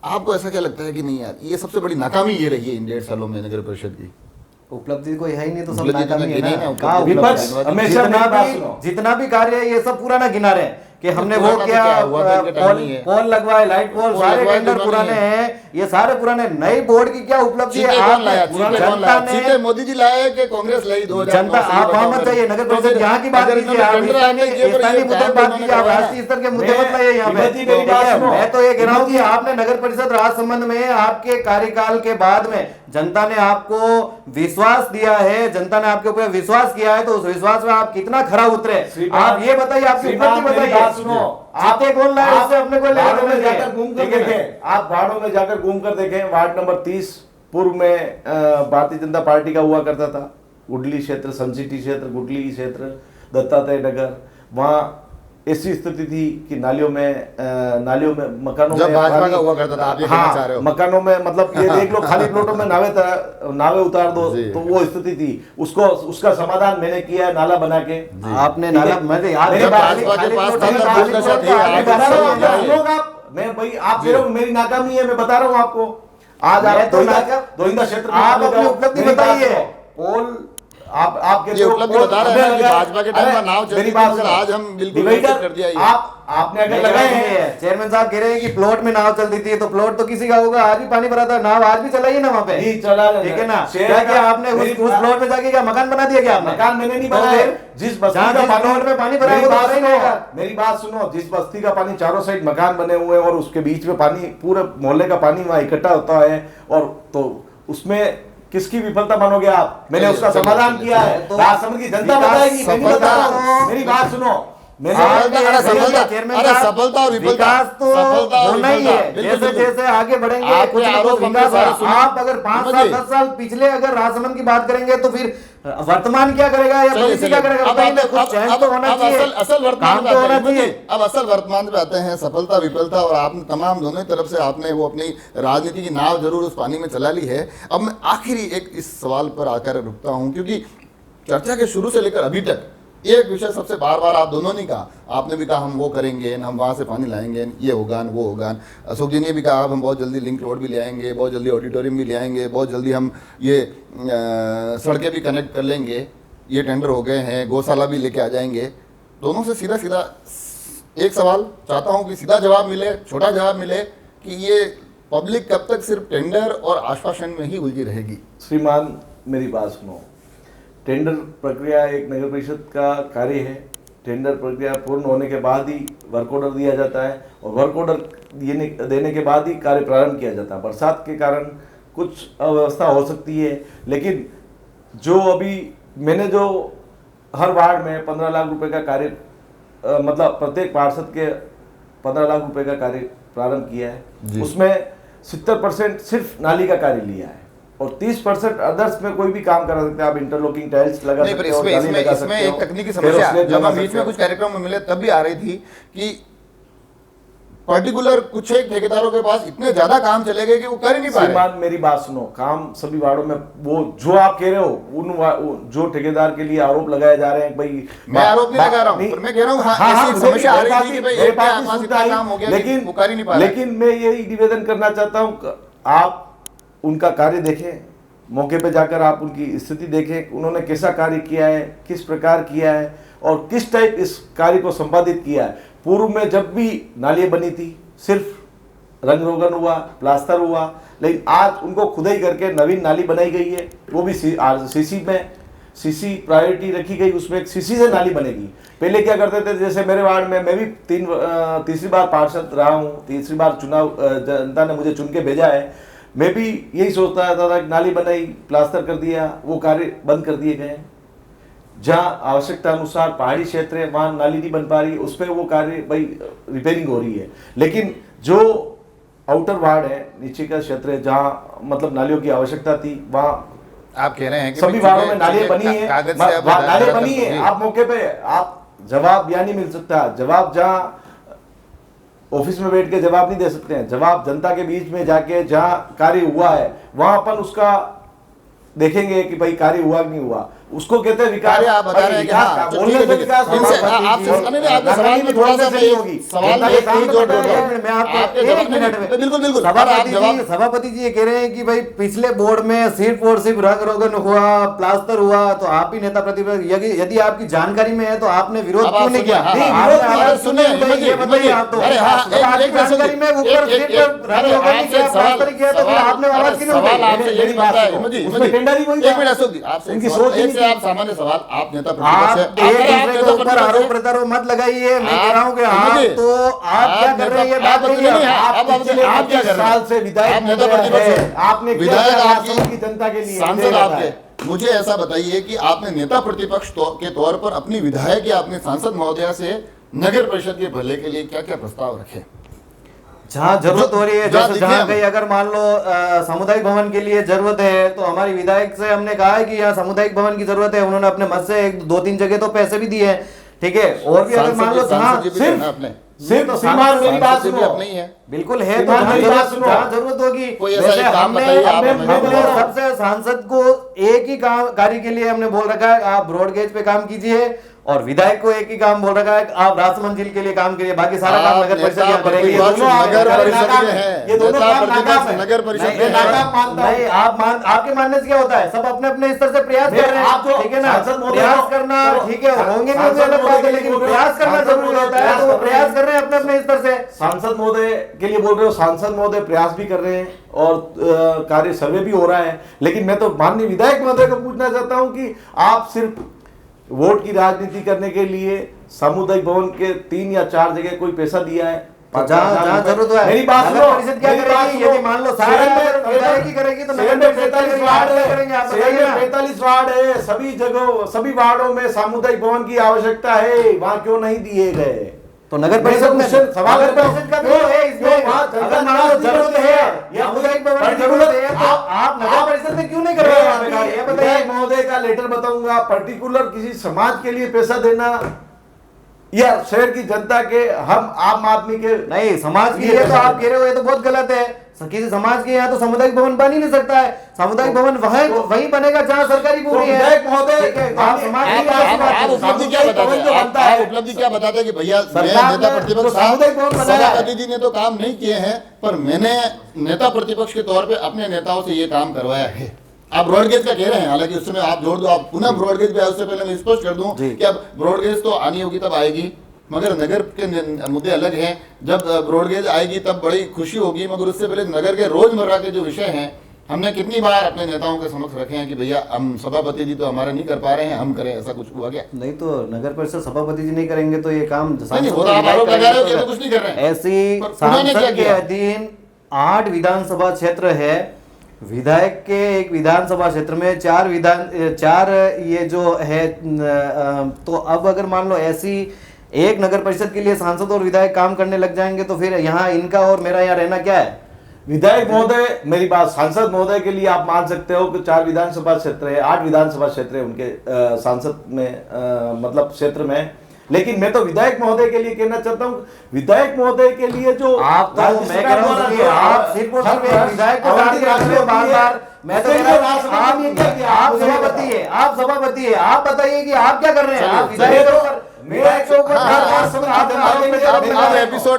आपको ऐसा क्या लगता है कि नहीं यार ये सबसे बड़ी नाकामी ये रही है इन 1.5 सालों में नगर परिषद की? उपलब्धि कोई है ही नहीं तो सब उपलब्धि तो नाकामी है गिनी ना। है, कहाँ विपक्ष उपलब्धि? हमेशा जितना भी कार्य है ये सब पुराना गिना रहे हैं कि हमने वो पुराना तो क्या क्या हुआ, तो इनके टाइम नहीं है। पोल लगवाए, लाइट पोल, पोल सारे लगवाए, टेंडर तो पुराने नहीं हैं, ये सारे पुराने। नई बोर्ड की क्या उपलब्धि है? चीते कौन लाया? आप चीते कौन लाया? चीते मोदी जी लाए कि कांग्रेस लाई? 2009 जनता, आप वहां मत जाइए, नगर परिषद यहाँ की बात कीजिए, आप स्थानीय मुद्दे पर बात कीजिए, आप राष्ट्रीय स्तर के मुद्दे मत लाइए यहाँ पे। मैं तो ये कह रहा हूँ कि आपने नगर परिषद राजसमंद में आपके कार्यकाल के बाद में जनता ने आपको विश्वास दिया है, जनता ने आपके ऊपर विश्वास किया है, तो उस विश्वास में आप कितना खरा उतरे, आप ये बताइए, आपकी उपलब्धि बताइए। आपने कौन लाया इससे अपने को जाकर घूम कर देखें, आप वार्डों में जाकर घूम कर देखें। वार्ड नंबर 30 पूर्व में भारतीय जनता पार्टी का हुआ करता था, गुडली क्षेत्र, सन सिटी क्षेत्र, गुडली क्षेत्र, दत्तात्रेय नगर, वहाँ ऐसी स्थिति थी कि नालियों में मकानों जब में भाजपा का हुआ करता था, आप ये कहना चाह रहे हो? मकानों में, मतलब ये देख लो, खाली प्लॉटों में नावे उतार दो, तो वो स्थिति थी। उसका समाधान मैंने किया है, नाला बना के। आपने नाला, मैं भाई, आप कह रहे हो मेरी नाकामी है, मैं बता रहा हूँ आपको। आज आप दोइंदा क्षेत्र में आप अपनी उपलब्धि बताइए। पोल आप ये उपलब्धि बता रहे हैं कि भाजपा के टाइम में नाव चलती थी, मगर आज हम बिल्कुल कर दिया। आपने अगर लगाए हैं, चेयरमैन साहब कह रहे हैं कि प्लॉट में नाव चलती थी, तो प्लॉट तो किसी का होगा, आज भी पानी भरा था, नाव आज भी चलाई है ना वहाँ पे, नहीं चला, ठीक है ना। शेयर क्या का- क्या आपने उस प्लॉट में जाके क्या मकान बना दिया क्या आपने? मकान मैंने नहीं तो बनाया। फिर जिस बस्ती जहाँ का जिस पानी प्लॉट में पानी भरा है मेरी वो तो बात भरा ही सुनो, रहेगा। मेरी बात सुनो, जिस बस्ती का पानी चारों साइड मकान बने हुए हैं और उसके बीच में पानी, पूरे मोहल्ले का पानी वहां इकट्ठा होता है, और तो उसमें किसकी विफलता मानोगे आप? मैंने चलिए, उसका चलिए, समाधान चलिए, किया है, तो राजसमंद की जनता विकास बताएगी, मैं नहीं सफलता बता रहा हूं। तो- मेरी बात सुनो, मैंने सफलता और विफलता, विकास तो सफलता और होना ही विफलता, है, बिल्कुल, जैसे बिल्कुल। जैसे आगे बढ़ेंगे आपके कुछ ना आरोप कुछ हमने विकास सारे है। सुने। आप अगर 5 साल समझिए। 10 साल पिछले अगर राजसमंद की बात करेंगे तो फिर वर्तमान क्या करेगा या चलिए, भविष्य क्या चलिए। करेगा? अब बताइए ना, अब- कुछ अब- चेंज अब- तो होना अब चाहिए, असल वर्तमान काम पे तो आते होना हैं। चाहिए। मुझे अब असल वर्तमान पे आते हैं, सफलता विफलता, और आपने तमाम दोनों तरफ से आपने वो अपनी राजनीति की नाव जरूर उस पानी में चला ली है। अब मैं आखिरी एक इस सवाल पर आकर रुकता हूं, क्योंकि चर्चा के शुरू से लेकर अभी तक एक विषय सबसे बार बार आप दोनों ने कहा, आपने भी कहा हम वो करेंगे, हम वहाँ से पानी लाएंगे, ये होगा वो होगा। अशोक जी ने भी कहा हम बहुत जल्दी लिंक रोड भी ले आएंगे, बहुत जल्दी ऑडिटोरियम भी ले आएंगे, बहुत जल्दी हम ये सड़कें भी कनेक्ट कर लेंगे, ये टेंडर हो गए हैं, गौशाला भी लेके आ जाएंगे। दोनों से सीधा सीधा एक सवाल चाहता हूँ कि सीधा जवाब मिले, छोटा जवाब मिले कि ये पब्लिक कब तक सिर्फ टेंडर और आश्वासन में ही उलझी रहेगी? श्रीमान मेरी बात सुनो, टेंडर प्रक्रिया एक नगर परिषद का कार्य है। टेंडर प्रक्रिया पूर्ण होने के बाद ही वर्क ऑर्डर दिया जाता है, और वर्क ऑर्डर देने के बाद ही कार्य प्रारंभ किया जाता है। बरसात के कारण कुछ अव्यवस्था हो सकती है, लेकिन जो अभी मैंने जो हर वार्ड में 15 लाख रुपए का कार्य मतलब प्रत्येक पार्षद के 15 लाख रुपए का कार्य प्रारंभ किया जी। है, उसमें 70% सिर्फ नाली का कार्य लिया है, और 30% अदर्स में कोई भी काम करा सकते हैं। आप इंटरलॉकिंग टाइल्स लगा नहीं, पर सकते हो, इसमें जाली इसमें लगा इसमें सकते एक हो, तकनीकी फिर समस्या उसमें जब जमा हम बीच सकते में हो। कुछ कार्यक्रम में मिले तब भी आ रही थी कि पर्टिकुलर कुछ एक ठेकेदारों के पास इतने ज्यादा काम चले गए कि वो कर ही नहीं पा रहे। श्रीमान मेरी बात सुनो, काम सभी वार्डों में, वो जो आप कह रहे हो जो ठेकेदार के लिए आरोप लगाए जा रहे हैं, भाई मैं आरोप नहीं लगा रहा हूं, पर मैं कह रहा हूं हाँ, ऐसी मुझे समस्या आ मेरे रही थी कि भाई मेरे एक पास के भी पास सुनता इतना है, काम हो गया कि वो कर ही नहीं पा रहा है। लेकिन मैं यही निवेदन करना चाहता हूं, आप उनका कार्य देखें, मौके पे जाकर आप उनकी स्थिति देखें, उन्होंने कैसा कार्य किया है, किस प्रकार किया है, और किस टाइप इस कार्य को संपादित किया है। पूर्व में जब भी नालियां बनी थी सिर्फ रंग रोगन हुआ, प्लास्टर हुआ, लेकिन आज उनको खुदाई करके नवीन नाली बनाई गई है, वो भी सीसी में, सीसी प्रायोरिटी रखी गई, उसमें एक सीसी से नाली बनेगी। पहले क्या करते थे, जैसे मेरे वार्ड में, मैं भी तीसरी बार पार्षद रहा हूँ, तीसरी बार चुनाव जनता ने मुझे चुन के भेजा है, मैं भी यही सोचता था कि नाली बनाई, प्लास्टर कर दिया, वो कार्य बंद कर दिए गए। जहाँ आवश्यकता अनुसार पहाड़ी क्षेत्र है वहाँ नाली नहीं बन पा रही, उस पर वो कार्य भाई रिपेयरिंग हो रही है। लेकिन जो आउटर वार्ड है, नीचे का क्षेत्र है, जहाँ मतलब नालियों की आवश्यकता थी, वहाँ आप कह रहे हैं कि सभी वार्डों में नालियां बनी है, कागज से आप नालियां बनी है, आप मौके पे आप जवाब यहाँ नहीं मिल सकता, जवाब जहाँ ऑफिस में बैठ के जवाब नहीं दे सकते हैं, जवाब जनता के बीच में जाके जहाँ कार्य हुआ है वहां अपन उसका देखेंगे कि भाई कार्य हुआ कि नहीं हुआ, उसको कहते हैं विकास। आप बता रहे हैं कि हाँ, बोलने से विकास होगा, इनसे आपसे नहीं, आपके सवाल में थोड़ा सा होगी, सवाल में एक चीज जोड़ देता हूं। मैं आपको आपके एक जवाब- मिनट में, बिल्कुल बिल्कुल, पर आप जवाब सभापति जी ये कह रहे हैं कि भाई पिछले बोर्ड में सिर्फ और सिर्फ रंग रोगन हुआ, प्लास्टर हुआ, तो आप ही नेता प्रतिपक्ष, यदि आपकी जानकारी में है तो आपने विरोध अब क्यों आप नहीं किया? सुनिए, हाँ, आपने हाँ, आवाज सुनिए, सुनी, हिम्मत जी, ये बताइए आप तो। अरे हाँ, तो आपकी एक मिनट जानकारी में ऊपर एक- सिर्फ एक- रंग अरे रोगन नहीं किया, प्लास्टर किया, तो फिर आपने आवाज क्यों नहीं सवाल उठाई? आपसे यही बनता है, हिम्मत जी, उसमें टेंडर ही वही था। एक मिनट अशोक जी, आपसे उनकी एक सोच सवाल, ही एक नहीं से थी। आप सामान्य सवाल, आप नेता आप प्रतिपक्ष हैं, एक दूसरे के ऊपर आरोप प्रत्यारोप मत लगाइए। मैं कह रहा हूँ कि आप मुझे- तो आप क्या कर रहे हैं ये आप बात बताइए, करिए। आप पिछले आप क्या कर रहे हैं? साल से विधायक आप नेता बन रहे प्रतिपक्ष हैं। हैं। आपने क्या विधायक किया आपकी राजसमंद की जनता के लिए? सांसद मुझे आपके, मुझे ऐसा बताइए कि आपने नेता प्रतिपक्ष के तौर पर अपनी विधायक या अपने सांसद महोदया से नगर परिषद के भले के लिए क्या क्या प्रस्ताव रखे? जहाँ जरूरत हो रही है, जहाँ जैसे दिखे जहाँ हमें। कहीं अगर मान लो सामुदायिक भवन के लिए जरूरत है, तो हमारी विधायक से हमने कहा है कि यहाँ सामुदायिक भवन की जरूरत है, उन्होंने अपने मत से 1-2-3 जगह तो पैसे भी दिए हैं, ठीक है। और भी अगर मान लो सांसद जी भी सिर्फ ना अपने सिर्फ तो श्रीमान मेरी बात सांसद जी भी सुनो, अपने ही है। बिल्कुल है, तो श्रीमान जहाँ मेरी बात जरूरत सुनो। जहाँ जरूरत होगी, कोई ऐसा वैसे एक काम हमने बताइए, आप हमने हमें। सबसे सांसद को एक ही काम कार्य के लिए हमने बोल रखा है, आप ब्रॉडगेज पे काम कीजिए और विधायक को एक ही काम बोल रखा है कि आप राजसमंद झील के लिए काम करिए, बाकी सारा आप काम नगर परिषद नेता यहाँ करेगी। प्रतिपक्ष नगर परिषद में हैं। ये दोनों नेता काम प्रतिपक्ष नाकाम है। नगर परिषद नहीं, में हैं। नाकाम मानता हूं। नहीं, आपके मानने से क्या होता है, सब अपने अपने स्तर से प्रयास कर रहे आप हैं, जो ठीक है ना, सांसद महोदय प्रयास को- करना चलो, ठीक है, होंगे नहीं सांसद तो अलग बात महोदय है, के लेकिन लिए बोल रहे हो, प्रयास करना सांसद जरूरी महोदय होता है, तो वो प्रयास प्रयास कर रहे हैं अपने अपने स्तर से। सांसद महोदय के लिए बोल रहे हो, सांसद महोदय प्रयास भी कर रहे हैं और कार्य सर्वे भी हो रहा है, लेकिन मैं तो माननीय विधायक महोदय को पूछना चाहता हूं कि आप सिर्फ वोट की राजनीति करने के लिए सामुदायिक भवन के 3 या 4 जगह कोई पैसा दिया है? तो जहाँ जरूरत है, मेरी बात नगर सुनो, परिषद क्या मेरी बात करेगी? सुनो। यदि मान लो सारे शहर में नगर विधायक ही करेगी तो शहर नगर में परिषद 45 करेगी, वार्ड आप है, करेंगे, आप शहर बताइए में ना। 45 वार्ड है, सभी जगह सभी वार्डों में सामुदायिक भवन की आवश्यकता है, वहां क्यों नहीं दिए गए? तो नगर परिषद में सवाल नगर परिषद का भी है इसमें, अगर मान लो जरूरत है, सामुदायिक भवन की जरूरत है, तो आप नगर परिषद में क्यों नहीं कर रहे हैं? ये बताइए। विधायक महोदय का लेटर बताऊंगा, पर्टिकुलर किसी समाज के लिए पैसा देना या शहर की जनता के, हम आम आदमी के नहीं, समाज के लिए तो आप कह रहे हो, ये तो बहुत गलत है। किसी समाज के यहाँ तो सामुदायिक भवन बन ही नहीं सकता है, सामुदायिक भवन वही बनेगा जहाँ सरकारी पूरी है। विधायक महोदय, ठीक है, आप समाज के लिए आप- बात आप करो। उपलब्धि क्या बताते हैं? आप उपलब्धि क्या बताते हैं कि भैया मैं सरकार नेता ने प्रतिपक्ष जो सामुदायिक भवन बनाया है। सभापति जी ने तो काम नहीं किए हैं, पर मैंने नेता प्रतिपक्ष के तौर पे अपने नेताओं से ये काम करवाया है। आप ब्रॉडगेज का कह रहे हैं, हालांकि उस समय आप जोड़ दो, आप पुनः ब्रॉडगेज पे आए, उससे पहले मैं स्पष्ट कर दूं कि अब ब्रॉडगेज तो आनी होगी तब आएगी, मगर नगर के मुद्दे अलग हैं। जब ब्रॉडगेज आएगी तब बड़ी खुशी होगी, मगर उससे पहले नगर के रोजमर्रा के जो विषय हैं, हमने कितनी बार अपने नेताओं के समक्ष रखे हैं कि भैया हम सभापति जी तो हमारे नहीं कर पा रहे हैं, हम करें, ऐसा कुछ हुआ क्या? नहीं तो नगर परिषद सभापति जी नहीं करेंगे तो ये काम नहीं, वो तो आप आरोप लगा रहे हो कि ये तो कुछ नहीं कर रहे हैं। ऐसी पर उन्होंने क्या सांसद के किया? अधीन 8 विधानसभा क्षेत्र है, विधायक के एक विधानसभा क्षेत्र में 4 ये जो है, तो अब अगर मान लो ऐसी एक नगर परिषद के लिए सांसद और विधायक काम करने लग जाएंगे तो फिर यहाँ इनका और मेरा यहाँ रहना क्या है? विधायक महोदय, मेरी बात, सांसद महोदय के लिए आप मान सकते हो कि 4 विधानसभा क्षेत्र है, 8 विधानसभा क्षेत्र है उनके सांसद में, मतलब क्षेत्र में, लेकिन मैं तो विधायक महोदय के लिए कहना चाहता हूँ, विधायक महोदय के लिए जो आप तो मैं कह रहा हूं कि आप सिर्फ और सिर्फ एक विधायक को डांट रहे हो बार-बार। मैं तो कह रहा हूं आप ये क्या किया? आप सभापति है, आप सभापति है, आप बताइए कि आप क्या कर रहे हैं? आप विधायक के ऊपर, विधायक के ऊपर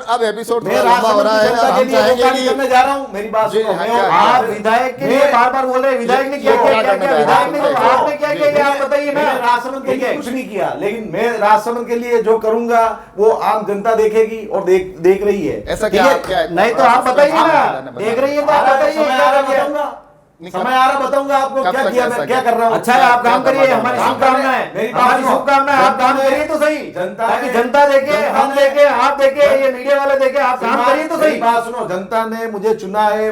अब एपिसोड मैं लंबा हो रहा है, जनता के हम लिए वो चाहेंगे कार्य कि करने जा रहा हूँ, मेरी बात जी, सुनो, हाँ, मैं- क्या- आप विधायक के लिए बार-बार बोल रहे हैं, विधायक ने क्या किया, विधायक ने आपने क्या किया, ये आप बताइए ना। मैंने राजसमंद के लिए कुछ नहीं किया, लेकिन मैं राजसमंद के लिए जो करूंगा वो आम जनता देखेगी और देख रही है। ऐसा ठीक क्या है? क्या नहीं तो आप बताइए ना, देख रही है तो आप बताइए समय क्या आ रहा किया? बताऊंगा, समय आ रहा बताऊंगा आपको कब क्या तक किया, ऐसा मैं क्या क्या? कर रहा हूँ। अच्छा है, आप काम करिए, हमारी काम शुभकामनाएं, मेरी बात हमारी सुनो। शुभकामनाएं, आप काम जनता ने- करिए तो सही, जनता ताकि ने- जनता देखे, जनता हम ने- देखे, आप देखे, ये मीडिया वाले देखे, आप काम करिए तो मेरी सही। बात सुनो, जनता ने मुझे चुना है,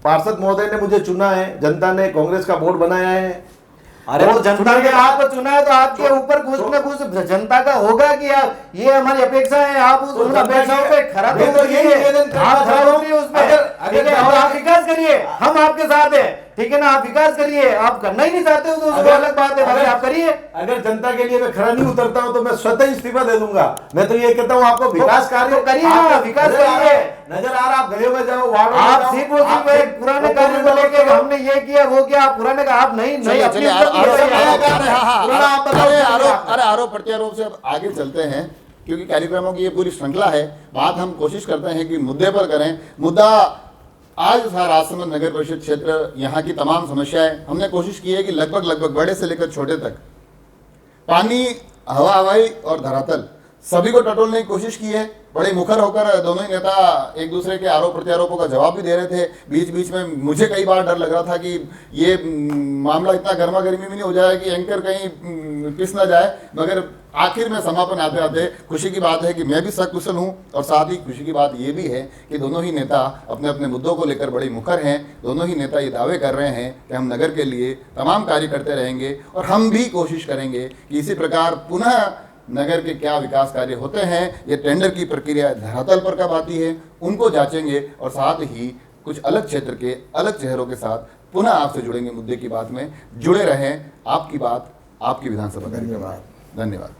पार्षद महोदय ने मुझे चुना है, जनता ने कांग्रेस का बोर्ड बनाया है। अरे वो जनता के आपको चुना है तो आपके ऊपर कुछ न कुछ जनता का होगा कि ये हमारी अपेक्षा है, आप उन अपेक्षाओं पे खरा मैं तो यही निवेदन करना आप खरा चाहता हूं, उतरिए उसमें, अगर ठीक है, और आप विकास करिए, हम आपके साथ हैं, ठीक है ना, आप विकास करिए, आप करना ही नहीं चाहते हो तो उसको अलग बात है, बाकी आप करिए। अगर जनता के लिए मैं खरा नहीं उतरता हूं तो मैं स्वतः इस्तीफा दे दूंगा। मैं तो ये कहता हूं आपको विकास कार्य तो करिए ना, आपको विकास नजर आ रहा करिए। है, नजर आ रहा, आप गलियों में जाओ, वार्डों में आप जाओ, सिर्फ और आप सिर्फ एक पुराने कार्य को लेके हमने ये किया वो किया, आप पुराने का आप नहीं चलिए, अपनी चलिए, उपलब्धि आरोप- बताइए। पुराना आप बताओ, अरे आरोप प्रत्यारोप से अब आगे चलते हैं, क्योंकि कार्यक्रमों की ये पूरी श्रृंखला है। बात हम कोशिश करते हैं कि मुद्दे पर करें। मुद्दा आज था राजसमंद नगर परिषद क्षेत्र, यहाँ की तमाम समस्याएं हमने कोशिश की है कि लगभग बड़े से लेकर छोटे तक, पानी, हवा हवाई और धरातल सभी को टटोलने की कोशिश की है। बड़े मुखर होकर दोनों ही नेता एक दूसरे के आरोप प्रत्यारोपों का जवाब भी दे रहे थे। बीच बीच में मुझे कई बार डर लग रहा था कि ये मामला इतना गर्मा गर्मी में नहीं हो जाए कि एंकर कहीं पिस ना जाए, मगर आखिर में समापन आते आते खुशी की बात है कि मैं भी सकुशल हूं, और साथ ही खुशी की बात ये भी है कि दोनों ही नेता अपने अपने मुद्दों को लेकर बड़े मुखर हैं। दोनों ही नेता ये दावे कर रहे हैं कि हम नगर के लिए तमाम कार्य करते रहेंगे, और हम भी कोशिश करेंगे कि इसी प्रकार पुनः नगर के क्या विकास कार्य होते हैं, ये टेंडर की प्रक्रिया धरातल पर कब आती है, उनको जांचेंगे, और साथ ही कुछ अलग क्षेत्र के अलग चेहरों के साथ पुनः आपसे जुड़ेंगे। मुद्दे की बात में जुड़े रहें। आपकी बात, आपकी विधानसभा कार्यक्रम। धन्यवाद।